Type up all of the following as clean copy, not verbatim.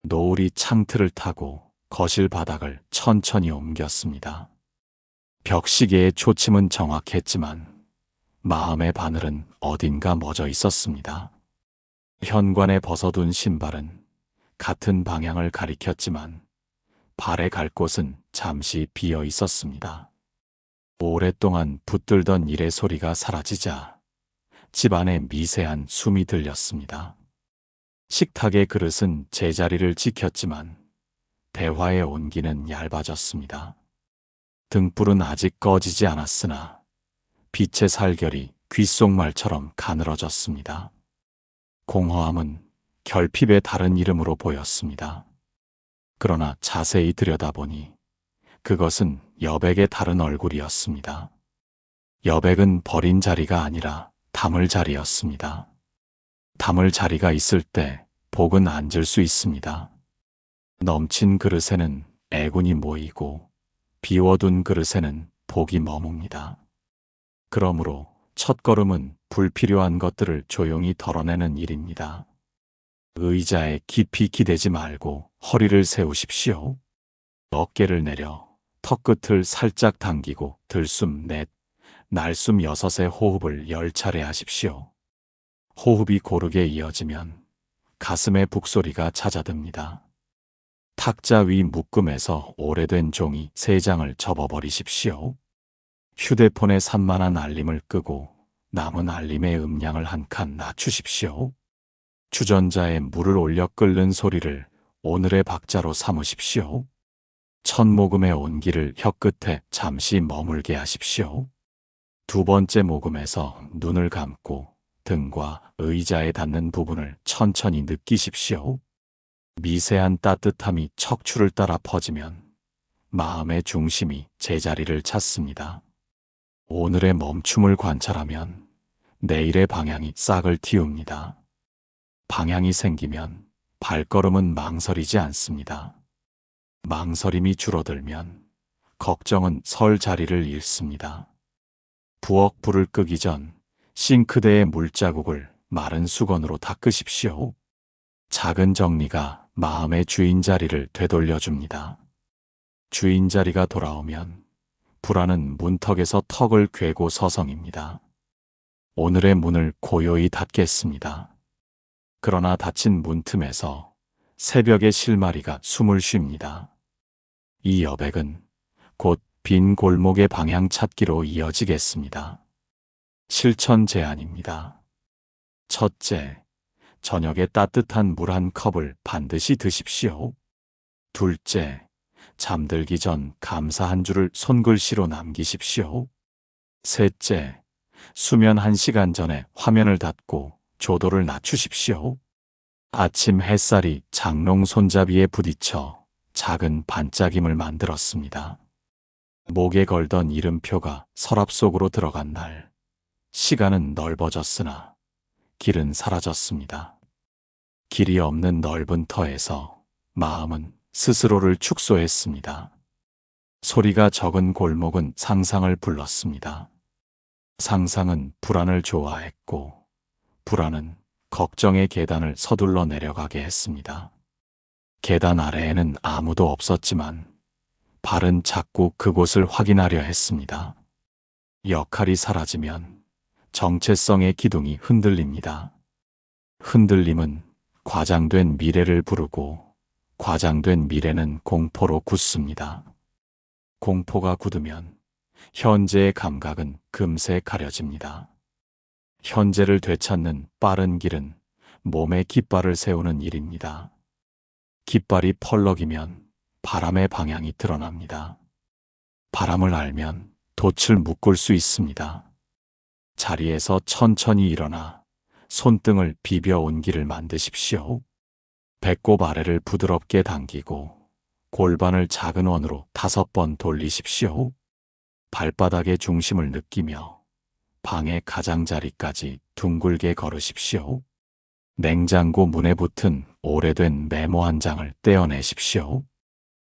노을이 창틀을 타고 거실 바닥을 천천히 옮겼습니다. 벽시계의 초침은 정확했지만 마음의 바늘은 어딘가 멎어 있었습니다. 현관에 벗어둔 신발은 같은 방향을 가리켰지만 발에 갈 곳은 잠시 비어 있었습니다. 오랫동안 붙들던 일의 소리가 사라지자 집안에 미세한 숨이 들렸습니다. 식탁의 그릇은 제자리를 지켰지만 대화의 온기는 얇아졌습니다. 등불은 아직 꺼지지 않았으나 빛의 살결이 귓속말처럼 가늘어졌습니다. 공허함은 결핍의 다른 이름으로 보였습니다. 그러나 자세히 들여다보니 그것은 여백의 다른 얼굴이었습니다. 여백은 버린 자리가 아니라 담을 자리였습니다. 담을 자리가 있을 때 복은 앉을 수 있습니다. 넘친 그릇에는 애군이 모이고 비워둔 그릇에는 복이 머뭅니다. 그러므로 첫걸음은 불필요한 것들을 조용히 덜어내는 일입니다. 의자에 깊이 기대지 말고 허리를 세우십시오. 어깨를 내려 턱끝을 살짝 당기고 들숨 넷, 날숨 6의 호흡을 10차례 하십시오. 호흡이 고르게 이어지면 가슴의 북소리가 잦아듭니다. 탁자 위 묶음에서 오래된 종이 3장을 접어버리십시오. 휴대폰의 산만한 알림을 끄고 남은 알림의 음량을 한 칸 낮추십시오. 주전자에 물을 올려 끓는 소리를 오늘의 박자로 삼으십시오. 첫 모금의 온기를 혀끝에 잠시 머물게 하십시오. 두 번째 모금에서 눈을 감고 등과 의자에 닿는 부분을 천천히 느끼십시오. 미세한 따뜻함이 척추를 따라 퍼지면 마음의 중심이 제자리를 찾습니다. 오늘의 멈춤을 관찰하면 내일의 방향이 싹을 틔웁니다. 방향이 생기면 발걸음은 망설이지 않습니다. 망설임이 줄어들면 걱정은 설 자리를 잃습니다. 부엌 불을 끄기 전 싱크대의 물자국을 마른 수건으로 닦으십시오. 작은 정리가 마음의 주인 자리를 되돌려줍니다. 주인 자리가 돌아오면 불안은 문턱에서 턱을 괴고 서성입니다. 오늘의 문을 고요히 닫겠습니다. 그러나 닫힌 문틈에서 새벽의 실마리가 숨을 쉽니다. 이 여백은 곧 빈 골목의 방향 찾기로 이어지겠습니다. 실천 제안입니다. 첫째, 저녁에 따뜻한 물 한 컵을 반드시 드십시오. 둘째, 잠들기 전 감사 한 줄을 손글씨로 남기십시오. 셋째, 수면 1시간 전에 화면을 닫고 조도를 낮추십시오. 아침 햇살이 장롱 손잡이에 부딪혀 작은 반짝임을 만들었습니다. 목에 걸던 이름표가 서랍 속으로 들어간 날, 시간은 넓어졌으나 길은 사라졌습니다. 길이 없는 넓은 터에서 마음은 스스로를 축소했습니다. 소리가 적은 골목은 상상을 불렀습니다. 상상은 불안을 좋아했고 불안은 걱정의 계단을 서둘러 내려가게 했습니다. 계단 아래에는 아무도 없었지만 발은 자꾸 그곳을 확인하려 했습니다. 역할이 사라지면 정체성의 기둥이 흔들립니다. 흔들림은 과장된 미래를 부르고 과장된 미래는 공포로 굳습니다. 공포가 굳으면 현재의 감각은 금세 가려집니다. 현재를 되찾는 빠른 길은 몸에 깃발을 세우는 일입니다. 깃발이 펄럭이면 바람의 방향이 드러납니다. 바람을 알면 돛을 묶을 수 있습니다. 자리에서 천천히 일어나 손등을 비벼 온기를 만드십시오. 배꼽 아래를 부드럽게 당기고 골반을 작은 원으로 5번 돌리십시오. 발바닥의 중심을 느끼며 방의 가장자리까지 둥글게 걸으십시오. 냉장고 문에 붙은 오래된 메모 한 장을 떼어내십시오.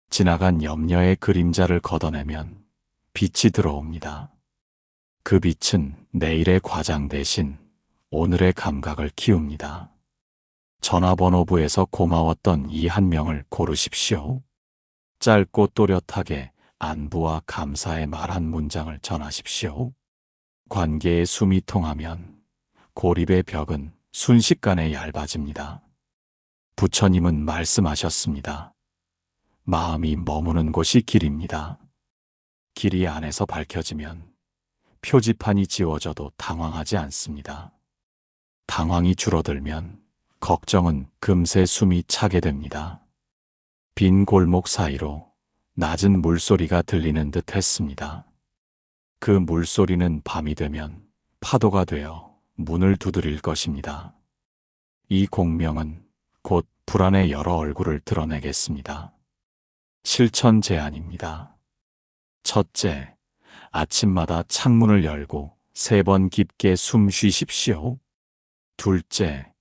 지나간 염려의 그림자를 걷어내면 빛이 들어옵니다. 그 빛은 내일의 과장 대신 오늘의 감각을 키웁니다. 전화번호부에서 고마웠던 이 한 명을 고르십시오. 짧고 또렷하게 안부와 감사의 말 한 문장을 전하십시오. 관계의 숨이 통하면 고립의 벽은 순식간에 얇아집니다. 부처님은 말씀하셨습니다. 마음이 머무는 곳이 길입니다. 길이 안에서 밝혀지면 표지판이 지워져도 당황하지 않습니다. 당황이 줄어들면 걱정은 금세 숨이 차게 됩니다. 빈 골목 사이로 낮은 물소리가 들리는 듯 했습니다. 그 물소리는 밤이 되면 파도가 되어 문을 두드릴 것입니다. 이 공명은 곧 불안의 여러 얼굴을 드러내겠습니다. 실천 제안입니다. 첫째, 아침마다 창문을 열고 3번 깊게 숨 쉬십시오. 둘째,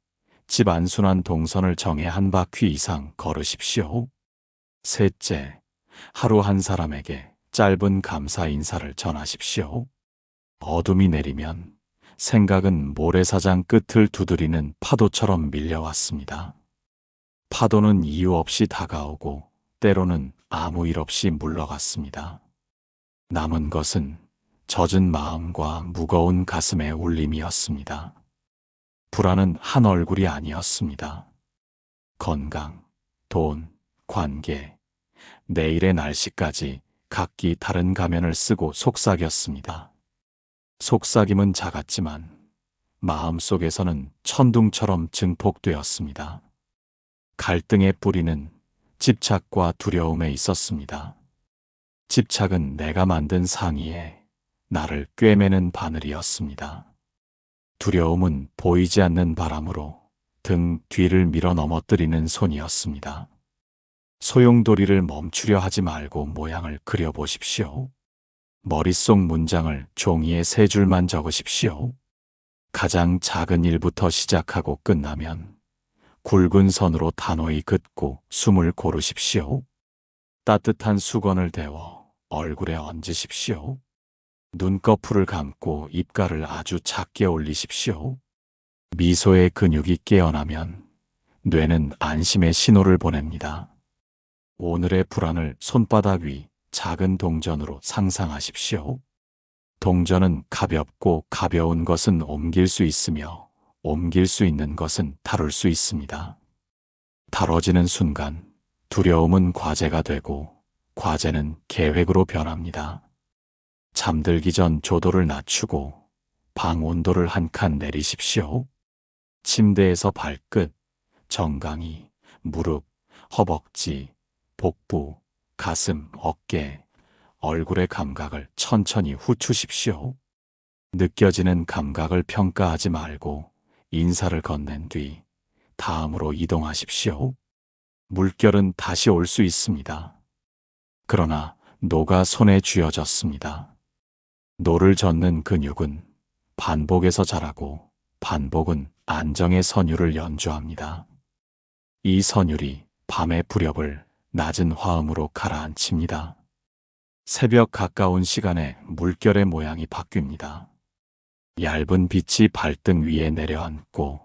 집 안순환 동선을 정해 한 바퀴 이상 걸으십시오. 셋째, 하루 한 사람에게 짧은 감사 인사를 전하십시오. 어둠이 내리면 생각은 모래사장 끝을 두드리는 파도처럼 밀려왔습니다. 파도는 이유 없이 다가오고 때로는 아무 일 없이 물러갔습니다. 남은 것은 젖은 마음과 무거운 가슴의 울림이었습니다. 불안은 한 얼굴이 아니었습니다. 건강, 돈, 관계, 내일의 날씨까지 각기 다른 가면을 쓰고 속삭였습니다. 속삭임은 작았지만 마음속에서는 천둥처럼 증폭되었습니다. 갈등의 뿌리는 집착과 두려움에 있었습니다. 집착은 내가 만든 상의에 나를 꿰매는 바늘이었습니다. 두려움은 보이지 않는 바람으로 등 뒤를 밀어 넘어뜨리는 손이었습니다. 소용돌이를 멈추려 하지 말고 모양을 그려보십시오. 머릿속 문장을 종이에 3줄만 적으십시오. 가장 작은 일부터 시작하고 끝나면 굵은 선으로 단호히 긋고 숨을 고르십시오. 따뜻한 수건을 데워 얼굴에 얹으십시오. 눈꺼풀을 감고 입가를 아주 작게 올리십시오. 미소의 근육이 깨어나면 뇌는 안심의 신호를 보냅니다. 오늘의 불안을 손바닥 위 작은 동전으로 상상하십시오. 동전은 가볍고 가벼운 것은 옮길 수 있으며 옮길 수 있는 것은 다룰 수 있습니다. 다뤄지는 순간 두려움은 과제가 되고 과제는 계획으로 변합니다. 잠들기 전 조도를 낮추고 방 온도를 한 칸 내리십시오. 침대에서 발끝, 정강이, 무릎, 허벅지, 복부, 가슴, 어깨, 얼굴의 감각을 천천히 후추십시오. 느껴지는 감각을 평가하지 말고 인사를 건넨 뒤 다음으로 이동하십시오. 물결은 다시 올 수 있습니다. 그러나 노가 손에 쥐어졌습니다. 노를 젓는 근육은 반복에서 자라고 반복은 안정의 선율을 연주합니다. 이 선율이 밤의 부렵을 낮은 화음으로 가라앉힙니다. 새벽 가까운 시간에 물결의 모양이 바뀝니다. 얇은 빛이 발등 위에 내려앉고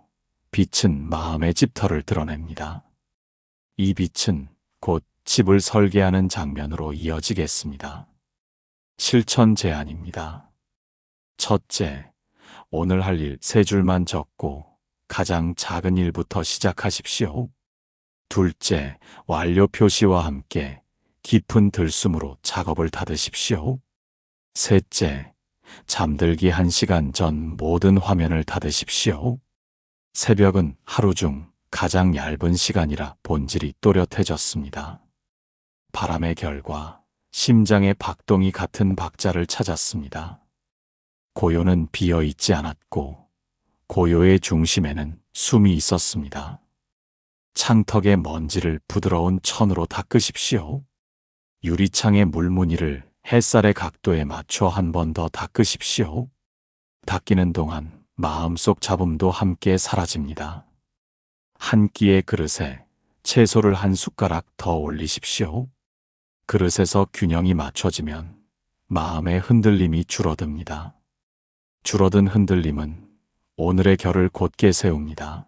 빛은 마음의 집터를 드러냅니다. 이 빛은 곧 집을 설계하는 장면으로 이어지겠습니다. 실천 제안입니다. 첫째, 오늘 할 일 3줄만 적고 가장 작은 일부터 시작하십시오. 둘째, 완료 표시와 함께 깊은 들숨으로 작업을 닫으십시오. 셋째, 잠들기 1시간 전 모든 화면을 닫으십시오. 새벽은 하루 중 가장 얇은 시간이라 본질이 또렷해졌습니다. 바람의 결과, 심장의 박동이 같은 박자를 찾았습니다. 고요는 비어있지 않았고 고요의 중심에는 숨이 있었습니다. 창턱의 먼지를 부드러운 천으로 닦으십시오. 유리창의 물무늬를 햇살의 각도에 맞춰 한 번 더 닦으십시오. 닦이는 동안 마음속 잡음도 함께 사라집니다. 한 끼의 그릇에 채소를 한 숟가락 더 올리십시오. 그릇에서 균형이 맞춰지면 마음의 흔들림이 줄어듭니다. 줄어든 흔들림은 오늘의 결을 곧게 세웁니다.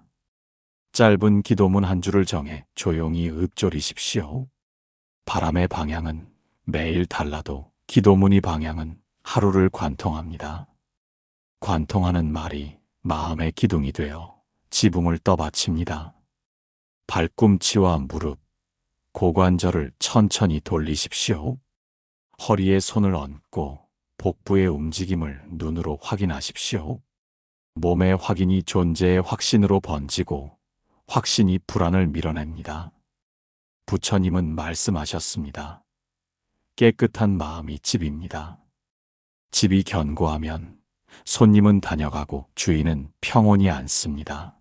짧은 기도문 한 줄을 정해 조용히 읊조리십시오. 바람의 방향은 매일 달라도 기도문의 방향은 하루를 관통합니다. 관통하는 말이 마음의 기둥이 되어 지붕을 떠받칩니다. 발꿈치와 무릎, 고관절을 천천히 돌리십시오. 허리에 손을 얹고 복부의 움직임을 눈으로 확인하십시오. 몸의 확인이 존재의 확신으로 번지고 확신이 불안을 밀어냅니다. 부처님은 말씀하셨습니다. 깨끗한 마음이 집입니다. 집이 견고하면 손님은 다녀가고 주인은 평온히 앉습니다.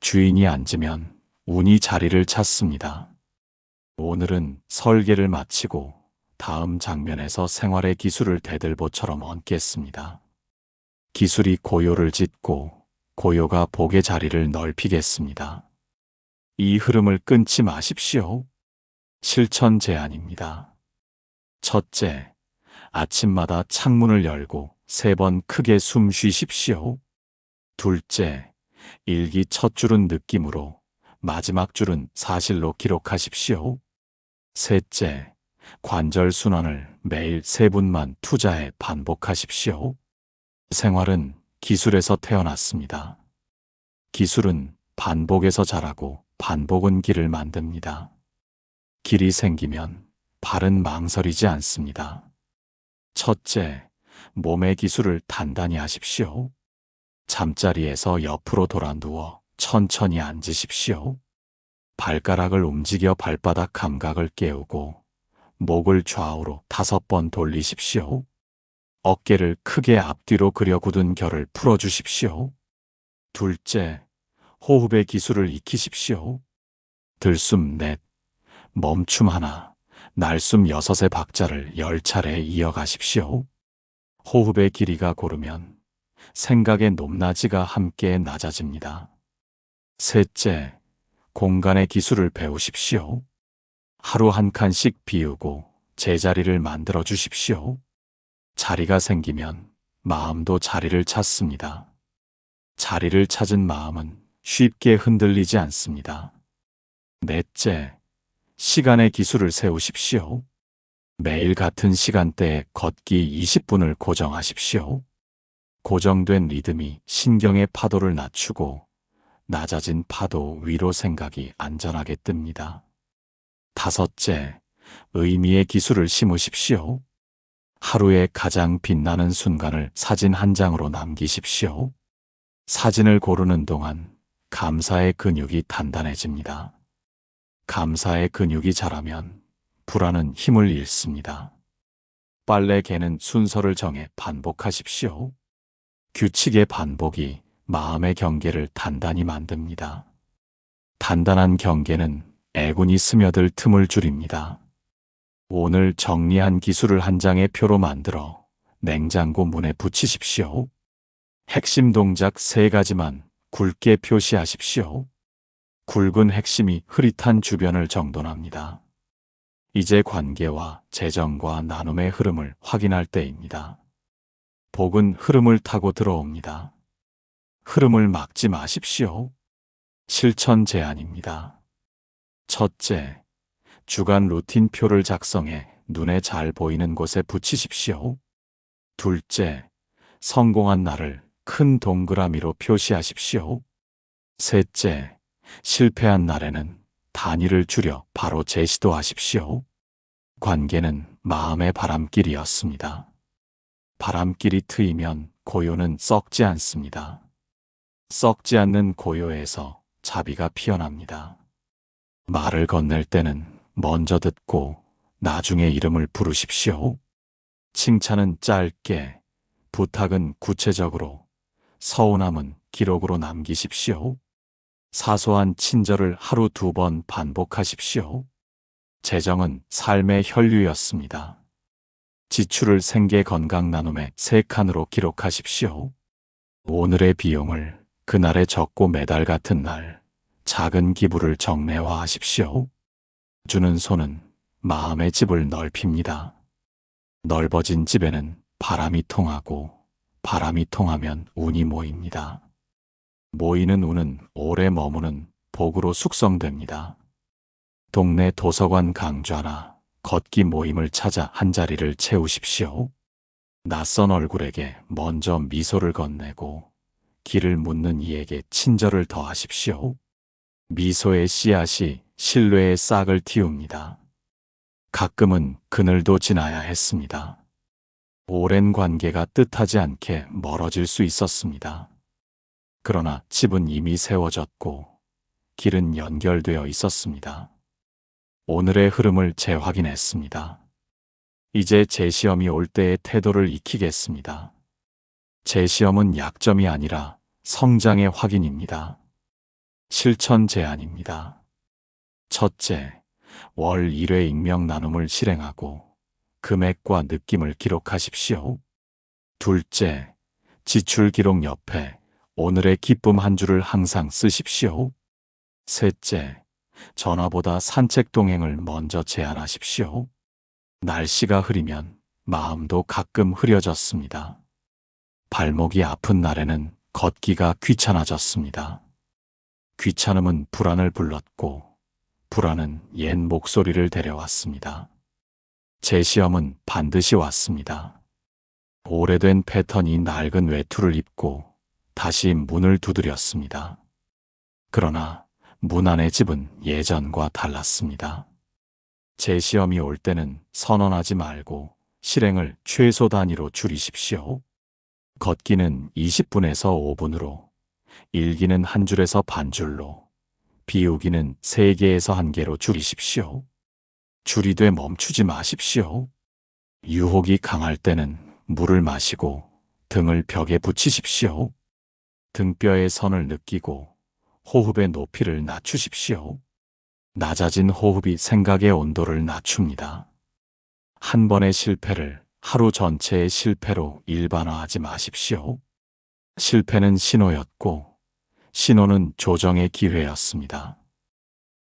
주인이 앉으면 운이 자리를 찾습니다. 오늘은 설계를 마치고 다음 장면에서 생활의 기술을 대들보처럼 얹겠습니다. 기술이 고요를 짓고 고요가 복의 자리를 넓히겠습니다. 이 흐름을 끊지 마십시오. 실천 제안입니다. 첫째, 아침마다 창문을 열고 3번 크게 숨 쉬십시오. 둘째, 일기 첫 줄은 느낌으로, 마지막 줄은 사실로 기록하십시오. 셋째, 관절 순환을 매일 3분만 투자해 반복하십시오. 생활은 기술에서 태어났습니다. 기술은 반복에서 자라고 반복은 길을 만듭니다. 길이 생기면 발은 망설이지 않습니다. 첫째, 몸의 기술을 단단히 하십시오. 잠자리에서 옆으로 돌아 누워 천천히 앉으십시오. 발가락을 움직여 발바닥 감각을 깨우고 목을 좌우로 5번 돌리십시오. 어깨를 크게 앞뒤로 그려 굳은 결을 풀어주십시오. 둘째, 호흡의 기술을 익히십시오. 들숨 4, 멈춤 1, 날숨 6의 박자를 10차례 이어가십시오. 호흡의 길이가 고르면 생각의 높낮이가 함께 낮아집니다. 셋째, 공간의 기술을 배우십시오. 하루 한 칸씩 비우고 제자리를 만들어 주십시오. 자리가 생기면 마음도 자리를 찾습니다. 자리를 찾은 마음은 쉽게 흔들리지 않습니다. 넷째, 시간의 기술을 세우십시오. 매일 같은 시간대에 걷기 20분을 고정하십시오. 고정된 리듬이 신경의 파도를 낮추고 낮아진 파도 위로 생각이 안전하게 뜹니다. 다섯째, 의미의 기술을 심으십시오. 하루의 가장 빛나는 순간을 사진 한 장으로 남기십시오. 사진을 고르는 동안 감사의 근육이 단단해집니다. 감사의 근육이 자라면 불안은 힘을 잃습니다. 빨래 개는 순서를 정해 반복하십시오. 규칙의 반복이 마음의 경계를 단단히 만듭니다. 단단한 경계는 애군이 스며들 틈을 줄입니다. 오늘 정리한 기술을 한 장의 표로 만들어 냉장고 문에 붙이십시오. 핵심 동작 3가지만 굵게 표시하십시오. 굵은 핵심이 흐릿한 주변을 정돈합니다. 이제 관계와 재정과 나눔의 흐름을 확인할 때입니다. 복은 흐름을 타고 들어옵니다. 흐름을 막지 마십시오. 실천 제안입니다. 첫째, 주간 루틴표를 작성해 눈에 잘 보이는 곳에 붙이십시오. 둘째, 성공한 날을 큰 동그라미로 표시하십시오. 셋째, 실패한 날에는 단위를 줄여 바로 재시도하십시오. 관계는 마음의 바람길이었습니다. 바람길이 트이면 고요는 썩지 않습니다. 썩지 않는 고요에서 자비가 피어납니다. 말을 건넬 때는 먼저 듣고 나중에 이름을 부르십시오. 칭찬은 짧게, 부탁은 구체적으로, 서운함은 기록으로 남기십시오. 사소한 친절을 하루 2번 반복하십시오. 재정은 삶의 혈류였습니다. 지출을 생계 건강 나눔의 3칸으로 기록하십시오. 오늘의 비용을 그날의 적고 매달 같은 날 작은 기부를 정례화하십시오. 주는 손은 마음의 집을 넓힙니다. 넓어진 집에는 바람이 통하고 바람이 통하면 운이 모입니다. 모이는 운은 오래 머무는 복으로 숙성됩니다. 동네 도서관 강좌나 걷기 모임을 찾아 한자리를 채우십시오. 낯선 얼굴에게 먼저 미소를 건네고 길을 묻는 이에게 친절을 더하십시오. 미소의 씨앗이 신뢰의 싹을 틔웁니다. 가끔은 그늘도 지나야 했습니다. 오랜 관계가 뜻하지 않게 멀어질 수 있었습니다. 그러나 집은 이미 세워졌고 길은 연결되어 있었습니다. 오늘의 흐름을 재확인했습니다. 이제 제 시험이 올 때의 태도를 익히겠습니다. 제 시험은 약점이 아니라 성장의 확인입니다. 실천 제안입니다. 첫째, 월 1회 익명 나눔을 실행하고 금액과 느낌을 기록하십시오. 둘째, 지출 기록 옆에 오늘의 기쁨 한 줄을 항상 쓰십시오. 셋째, 전화보다 산책 동행을 먼저 제안하십시오. 날씨가 흐리면 마음도 가끔 흐려졌습니다. 발목이 아픈 날에는 걷기가 귀찮아졌습니다. 귀찮음은 불안을 불렀고 불안은 옛 목소리를 데려왔습니다. 제 시험은 반드시 왔습니다. 오래된 패턴이 낡은 외투를 입고 다시 문을 두드렸습니다. 그러나 문 안의 집은 예전과 달랐습니다. 제 시험이 올 때는 선언하지 말고 실행을 최소 단위로 줄이십시오. 걷기는 20분에서 5분으로, 일기는 한 줄에서 반 줄로, 비우기는 3개에서 1개로 줄이십시오. 줄이되 멈추지 마십시오. 유혹이 강할 때는 물을 마시고 등을 벽에 붙이십시오. 등뼈의 선을 느끼고 호흡의 높이를 낮추십시오. 낮아진 호흡이 생각의 온도를 낮춥니다. 한 번의 실패를 하루 전체의 실패로 일반화하지 마십시오. 실패는 신호였고 신호는 조정의 기회였습니다.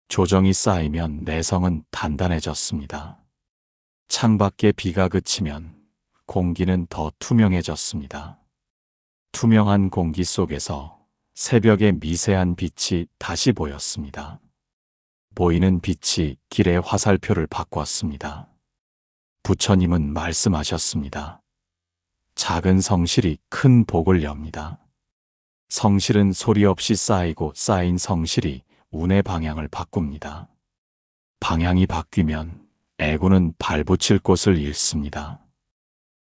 조정이 쌓이면 내성은 단단해졌습니다. 창밖에 비가 그치면 공기는 더 투명해졌습니다. 투명한 공기 속에서 새벽의 미세한 빛이 다시 보였습니다. 보이는 빛이 길의 화살표를 바꿨습니다. 부처님은 말씀하셨습니다. 작은 성실이 큰 복을 엽니다. 성실은 소리 없이 쌓이고 쌓인 성실이 운의 방향을 바꿉니다. 방향이 바뀌면 애구는 발붙일 곳을 잃습니다.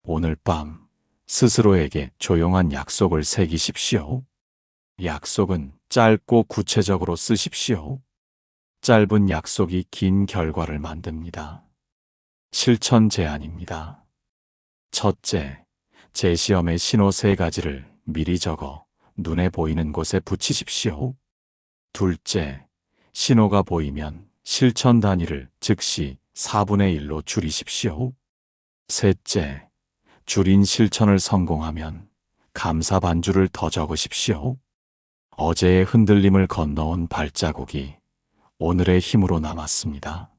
오늘 밤 스스로에게 조용한 약속을 새기십시오. 약속은 짧고 구체적으로 쓰십시오. 짧은 약속이 긴 결과를 만듭니다. 실천 제안입니다. 첫째, 제 시험의 신호 3가지를 미리 적어 눈에 보이는 곳에 붙이십시오. 둘째, 신호가 보이면 실천 단위를 즉시 4분의 1로 줄이십시오. 셋째, 줄인 실천을 성공하면 감사 반주를 더 적으십시오. 어제의 흔들림을 건너온 발자국이 오늘의 힘으로 남았습니다.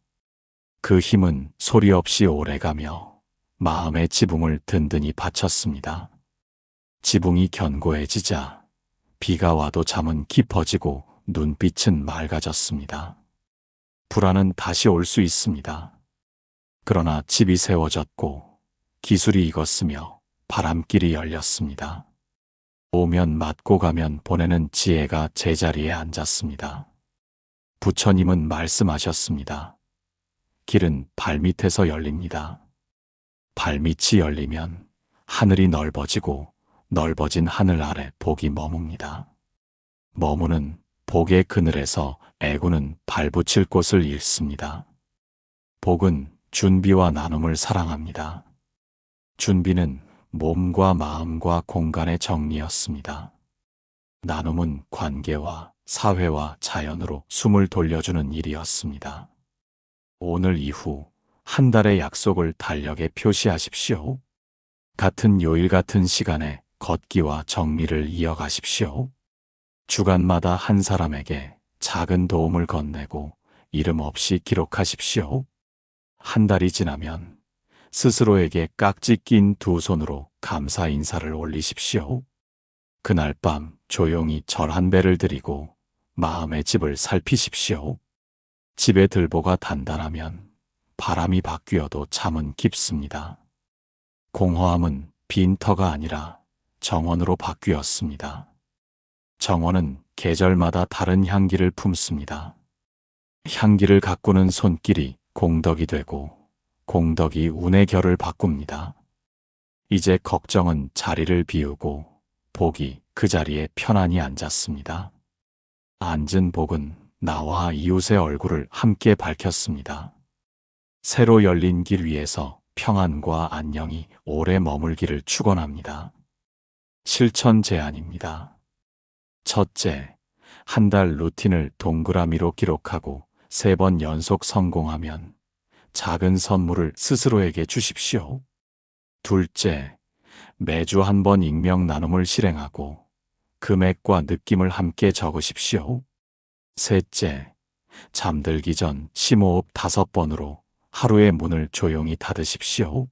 그 힘은 소리 없이 오래가며 마음의 지붕을 든든히 받쳤습니다. 지붕이 견고해지자 비가 와도 잠은 깊어지고 눈빛은 맑아졌습니다. 불안은 다시 올 수 있습니다. 그러나 집이 세워졌고 기술이 익었으며 바람길이 열렸습니다. 오면 맞고 가면 보내는 지혜가 제자리에 앉았습니다. 부처님은 말씀하셨습니다. 길은 발밑에서 열립니다. 발밑이 열리면 하늘이 넓어지고 넓어진 하늘 아래 복이 머뭅니다. 머무는 복의 그늘에서 애구는 발붙일 곳을 잃습니다. 복은 준비와 나눔을 사랑합니다. 준비는 몸과 마음과 공간의 정리였습니다. 나눔은 관계와 사회와 자연으로 숨을 돌려주는 일이었습니다. 오늘 이후 한 달의 약속을 달력에 표시하십시오. 같은 요일 같은 시간에 걷기와 정리를 이어가십시오. 주간마다 한 사람에게 작은 도움을 건네고 이름 없이 기록하십시오. 한 달이 지나면 스스로에게 깍지 낀 2손으로 감사 인사를 올리십시오. 그날 밤 조용히 절 한 배를 드리고 마음의 집을 살피십시오. 집의 들보가 단단하면 바람이 바뀌어도 잠은 깊습니다. 공허함은 빈터가 아니라 정원으로 바뀌었습니다. 정원은 계절마다 다른 향기를 품습니다. 향기를 가꾸는 손길이 공덕이 되고 공덕이 운의 결을 바꿉니다. 이제 걱정은 자리를 비우고 복이 그 자리에 편안히 앉았습니다. 앉은 복은 나와 이웃의 얼굴을 함께 밝혔습니다. 새로 열린 길 위에서 평안과 안녕이 오래 머물기를 축원합니다. 실천 제안입니다. 첫째, 한 달 루틴을 동그라미로 기록하고 3번 연속 성공하면 작은 선물을 스스로에게 주십시오. 둘째, 매주 한 번 익명 나눔을 실행하고 금액과 느낌을 함께 적으십시오. 셋째, 잠들기 전 심호흡 5번으로 하루의 문을 조용히 닫으십시오.